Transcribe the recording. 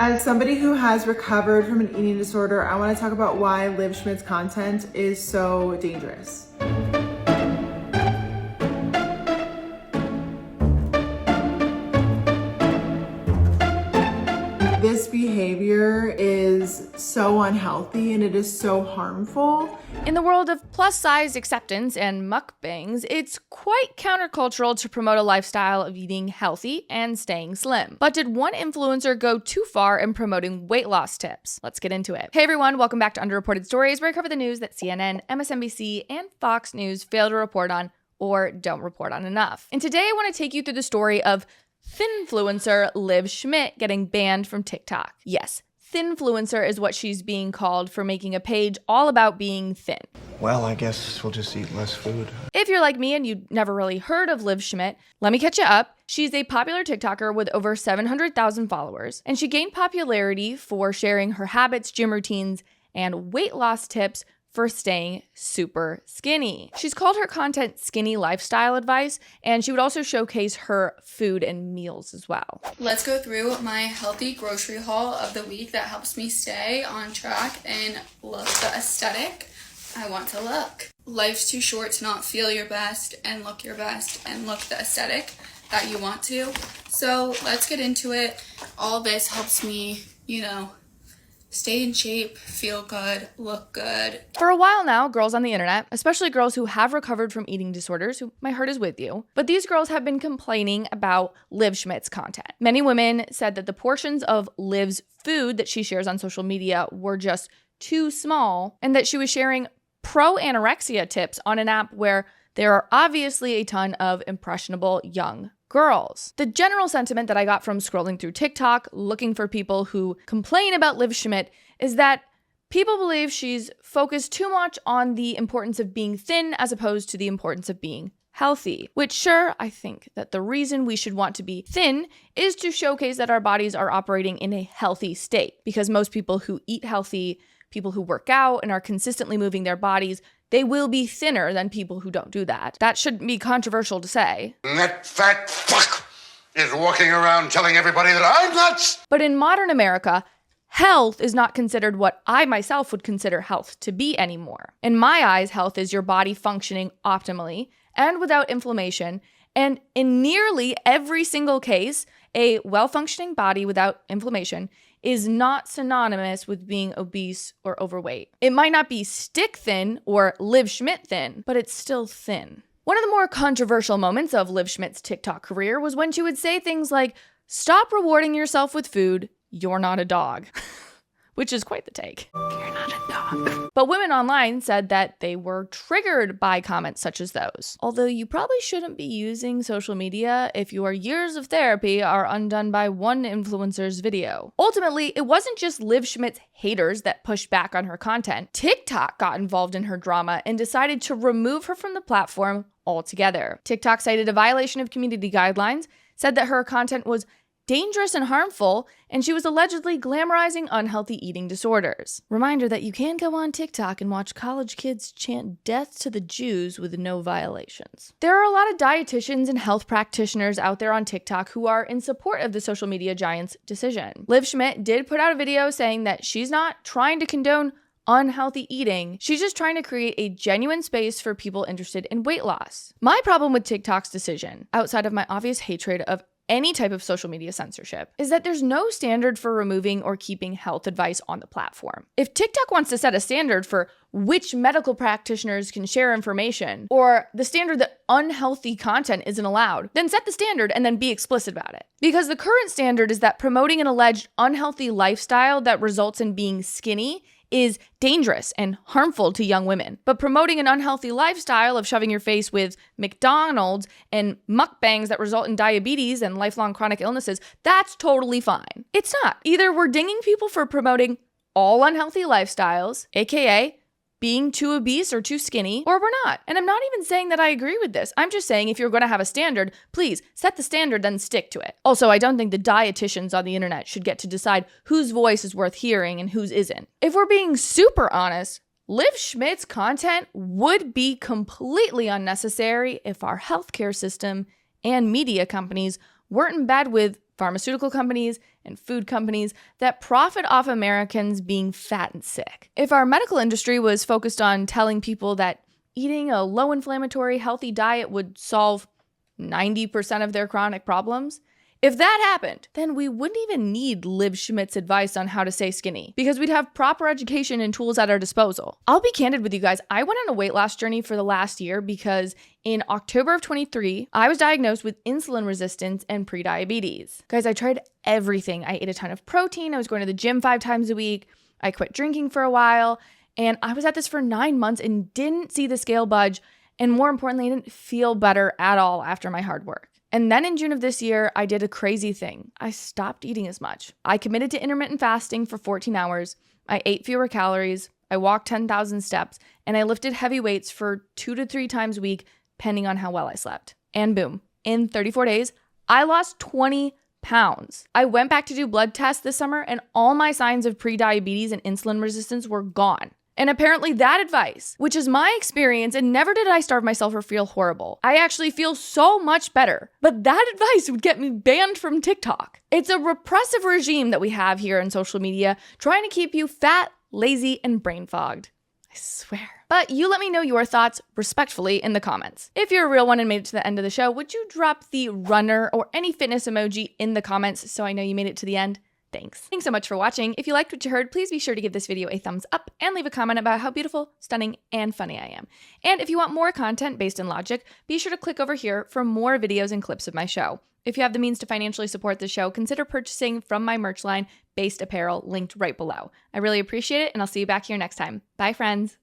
As somebody who has recovered from an eating disorder, I want to talk about why Liv Schmidt's content is so dangerous. This behavior is so unhealthy and it is so harmful. In the world of plus-size acceptance and mukbangs, it's quite countercultural to promote a lifestyle of eating healthy and staying slim. But did one influencer go too far in promoting weight loss tips? Let's get into it. Hey everyone, welcome back to Underreported Stories, where I cover the news that CNN, MSNBC, and Fox News fail to report on or don't report on enough. And today I want to take you through the story of THINfluencer Liv Schmidt getting banned from TikTok. Yes, THINfluencer is what she's being called for making a page all about being thin. Well, I guess we'll just eat less food. If you're like me and you've never really heard of Liv Schmidt, let me catch you up. She's a popular TikToker with over 700,000 followers, and she gained popularity for sharing her habits, gym routines, and weight loss tips for staying super skinny. She's called her content skinny lifestyle advice, and she would also showcase her food and meals as well. Let's go through my healthy grocery haul of the week that helps me stay on track and look the aesthetic I want to look. Life's too short to not feel your best and look your best and look the aesthetic that you want to. So let's get into it. All this helps me, stay in shape, feel good, look good. For a while now, girls on the internet, especially girls who have recovered from eating disorders, who my heart is with you, but these girls have been complaining about Liv Schmidt's content. Many women said that the portions of Liv's food that she shares on social media were just too small, and that she was sharing pro-anorexia tips on an app where there are obviously a ton of impressionable young girls. The general sentiment that I got from scrolling through TikTok, looking for people who complain about Liv Schmidt, is that people believe she's focused too much on the importance of being thin as opposed to the importance of being healthy. Which, sure, I think that the reason we should want to be thin is to showcase that our bodies are operating in a healthy state. Because most people who eat healthy, people who work out and are consistently moving their bodies, they will be thinner than people who don't do that. That shouldn't be controversial to say. And that fat fuck is walking around telling everybody that I'm nuts. But in modern America, health is not considered what I myself would consider health to be anymore. In my eyes, health is your body functioning optimally and without inflammation. And in nearly every single case, a well-functioning body without inflammation is not synonymous with being obese or overweight. It might not be stick thin or Liv Schmidt thin, but it's still thin. One of the more controversial moments of Liv Schmidt's TikTok career was when she would say things like, "Stop rewarding yourself with food, you're not a dog." Which is quite the take. You're not a dog. But women online said that they were triggered by comments such as those. Although you probably shouldn't be using social media if your years of therapy are undone by one influencer's video. Ultimately, it wasn't just Liv Schmidt's haters that pushed back on her content. TikTok got involved in her drama and decided to remove her from the platform altogether. TikTok cited a violation of community guidelines, said that her content was dangerous and harmful, and she was allegedly glamorizing unhealthy eating disorders. Reminder that you can go on TikTok and watch college kids chant death to the Jews with no violations. There are a lot of dietitians and health practitioners out there on TikTok who are in support of the social media giant's decision. Liv Schmidt did put out a video saying that she's not trying to condone unhealthy eating. She's just trying to create a genuine space for people interested in weight loss. My problem with TikTok's decision, outside of my obvious hatred of any type of social media censorship, is that there's no standard for removing or keeping health advice on the platform. If TikTok wants to set a standard for which medical practitioners can share information, or the standard that unhealthy content isn't allowed, then set the standard and then be explicit about it. Because the current standard is that promoting an alleged unhealthy lifestyle that results in being skinny is dangerous and harmful to young women. But promoting an unhealthy lifestyle of shoving your face with McDonald's and mukbangs that result in diabetes and lifelong chronic illnesses, that's totally fine. It's not. Either we're dinging people for promoting all unhealthy lifestyles, aka being too obese or too skinny, or we're not. And I'm not even saying that I agree with this. I'm just saying if you're going to have a standard, please set the standard, then stick to it. Also, I don't think the dietitians on the internet should get to decide whose voice is worth hearing and whose isn't. If we're being super honest, Liv Schmidt's content would be completely unnecessary if our healthcare system and media companies weren't in bed with pharmaceutical companies and food companies that profit off Americans being fat and sick. If our medical industry was focused on telling people that eating a low-inflammatory, healthy diet would solve 90% of their chronic problems, if that happened, then we wouldn't even need Liv Schmidt's advice on how to stay skinny because we'd have proper education and tools at our disposal. I'll be candid with you guys. I went on a weight loss journey for the last year because in October of 23, I was diagnosed with insulin resistance and prediabetes. Guys, I tried everything. I ate a ton of protein. I was going to the gym 5 times a week. I quit drinking for a while, and I was at this for 9 months and didn't see the scale budge. And more importantly, I didn't feel better at all after my hard work. And then in June of this year, I did a crazy thing. I stopped eating as much. I committed to intermittent fasting for 14 hours. I ate fewer calories. I walked 10,000 steps. And I lifted heavy weights for 2 to 3 times a week, depending on how well I slept. And boom, in 34 days, I lost 20 pounds. I went back to do blood tests this summer, and all my signs of prediabetes and insulin resistance were gone. And apparently that advice, which is my experience, and never did I starve myself or feel horrible. I actually feel so much better. But that advice would get me banned from TikTok. It's a repressive regime that we have here on social media, trying to keep you fat, lazy, and brain fogged. I swear. But you let me know your thoughts respectfully in the comments. If you're a real one and made it to the end of the show, would you drop the runner or any fitness emoji in the comments so I know you made it to the end? Thanks so much for watching. If you liked what you heard, please be sure to give this video a thumbs up and leave a comment about how beautiful, stunning, and funny I am. And if you want more content based in logic, be sure to click over here for more videos and clips of my show. If you have the means to financially support the show, consider purchasing from my merch line, BASED Apparel, linked right below. I really appreciate it, and I'll see you back here next time. Bye, friends.